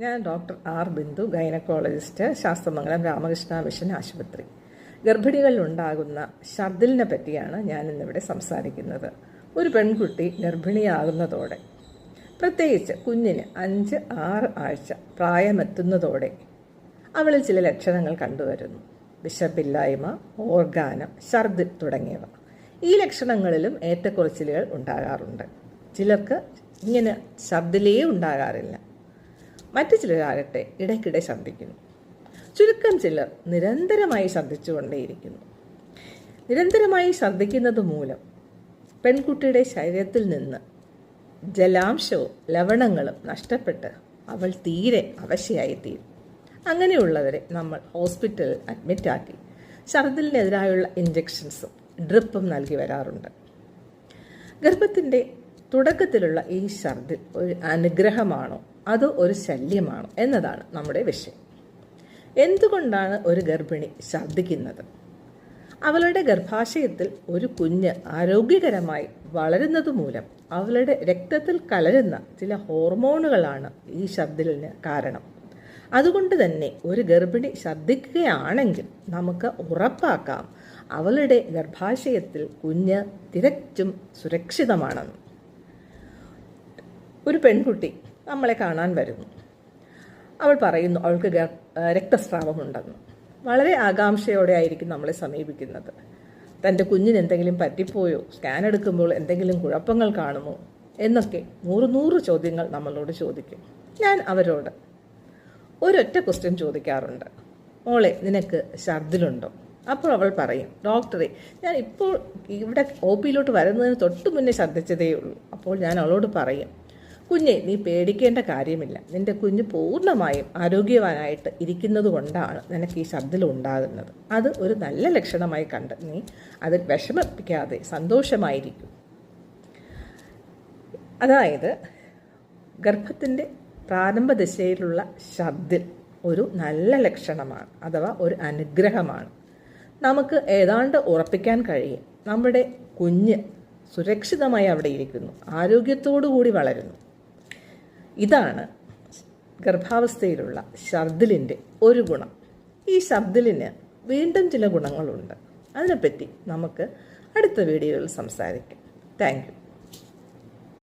ഞാൻ doctor R Bindu, gynaecologist, Sasthamangalam Ramakrishna mission ആശുപത്രി. ഗർഭിണികളിലുണ്ടാകുന്ന ഛർദിലിനെ പറ്റിയാണ് ഞാൻ ഇന്നിവിടെ സംസാരിക്കുന്നത്. ഒരു പെൺകുട്ടി ഗർഭിണിയാകുന്നതോടെ, പ്രത്യേകിച്ച് കുഞ്ഞിന് 5-6 ആഴ്ച പ്രായമെത്തുന്നതോടെ അവളിൽ ചില ലക്ഷണങ്ങൾ കണ്ടുവരുന്നു. വിശപ്പില്ലായ്മ, ഓർഗാനം, ഛർദിൽ തുടങ്ങിയവ. ഈ ലക്ഷണങ്ങളിലും ഏറ്റക്കുറച്ചിലുകൾ ഉണ്ടാകാറുണ്ട്. ചിലർക്ക് ഇങ്ങനെ ഛർദിലേ ഉണ്ടാകാറില്ല. മറ്റു ചിലരാകട്ടെ ഇടയ്ക്കിടെ ഛർദ്ദിക്കുന്നു. ചുരുക്കം ചിലർ നിരന്തരമായി ഛർദ്ദിച്ചുകൊണ്ടേയിരിക്കുന്നു. നിരന്തരമായി ഛർദ്ദിക്കുന്നത് മൂലം പെൺകുട്ടിയുടെ ശരീരത്തിൽ നിന്ന് ജലാംശവും ലവണങ്ങളും നഷ്ടപ്പെട്ട് അവൾ തീരെ അവശയായിത്തീരും. അങ്ങനെയുള്ളവരെ നമ്മൾ ഹോസ്പിറ്റലിൽ അഡ്മിറ്റാക്കി ഛർദിലിനെതിരായുള്ള ഇഞ്ചക്ഷൻസും ഡ്രിപ്പും നൽകി വരാറുണ്ട്. ഗർഭത്തിൻ്റെ തുടക്കത്തിലുള്ള ഈ ഛർദിൽ ഒരു അനുഗ്രഹമാണോ അതോ ഒരു ശല്യമാണോ എന്നതാണ് നമ്മുടെ വിഷയം. എന്തുകൊണ്ടാണ് ഒരു ഗർഭിണി ഛർദ്ദിക്കുന്നത്? അവളുടെ ഗർഭാശയത്തിൽ ഒരു കുഞ്ഞ് ആരോഗ്യകരമായി വളരുന്നത് മൂലം അവളുടെ രക്തത്തിൽ കലരുന്ന ചില ഹോർമോണുകളാണ് ഈ ഛർദിലിന് കാരണം. അതുകൊണ്ട് തന്നെ ഒരു ഗർഭിണി ഛർദ്ദിക്കുകയാണെങ്കിൽ നമുക്ക് ഉറപ്പാക്കാം അവളുടെ ഗർഭാശയത്തിൽ കുഞ്ഞ് തികച്ചും സുരക്ഷിതമാണെന്ന്. ഒരു പെൺകുട്ടി നമ്മളെ കാണാൻ വരുന്നു. അവൾ പറയുന്നു അവൾക്ക് രക്തസ്രാവമുണ്ടെന്ന്. വളരെ ആകാംക്ഷയോടെ ആയിരിക്കും നമ്മളെ സമീപിക്കുന്നത്. തൻ്റെ കുഞ്ഞിന് എന്തെങ്കിലും പറ്റിപ്പോയോ, സ്കാൻ എടുക്കുമ്പോൾ എന്തെങ്കിലും കുഴപ്പങ്ങൾ കാണുമോ എന്നൊക്കെ 100 ചോദ്യങ്ങൾ നമ്മളോട് ചോദിക്കും. ഞാൻ അവരോട് ഒരൊറ്റ ക്വസ്റ്റ്യൻ ചോദിക്കാറുണ്ട്: മോളെ, നിനക്ക് ഛർദിലുണ്ടോ? അപ്പോൾ അവൾ പറയും, ഡോക്ടറെ, ഞാൻ ഇപ്പോൾ ഇവിടെ OPയിലോട്ട് വരുന്നതിന് തൊട്ട് മുന്നേ ഛർദ്ദിച്ചതേ ഉള്ളൂ. അപ്പോൾ ഞാൻ അവളോട് പറയും, കുഞ്ഞെ, നീ പേടിക്കേണ്ട കാര്യമില്ല. നിൻ്റെ കുഞ്ഞ് പൂർണ്ണമായും ആരോഗ്യവാനായിട്ട് ഇരിക്കുന്നത് കൊണ്ടാണ് നിനക്ക് ഈ ഛർദിൽ ഉണ്ടാകുന്നത്. അത് ഒരു നല്ല ലക്ഷണമായി കണ്ട് നീ അതിൽ വിഷമിപ്പിക്കാതെ സന്തോഷമായിരിക്കും. അതായത് ഗർഭത്തിൻ്റെ പ്രാരംഭ ദശയിലുള്ള ഛർദിൽ ഒരു നല്ല ലക്ഷണമാണ്, അഥവാ ഒരു അനുഗ്രഹമാണ്. നമുക്ക് ഏതാണ്ട് ഉറപ്പിക്കാൻ കഴിയും നമ്മുടെ കുഞ്ഞ് സുരക്ഷിതമായി അവിടെ ഇരിക്കുന്നു, ആരോഗ്യത്തോടു കൂടി വളരുന്നു. ഇതാണ് ഗർഭാവസ്ഥയിലുള്ള ഛർദിലിൻ്റെ ഒരു ഗുണം. ഈ ഛർദിലിന് വീണ്ടും ചില ഗുണങ്ങളുണ്ട്. അതിനെപ്പറ്റി നമുക്ക് അടുത്ത വീഡിയോയിൽ സംസാരിക്കാം. Thank you.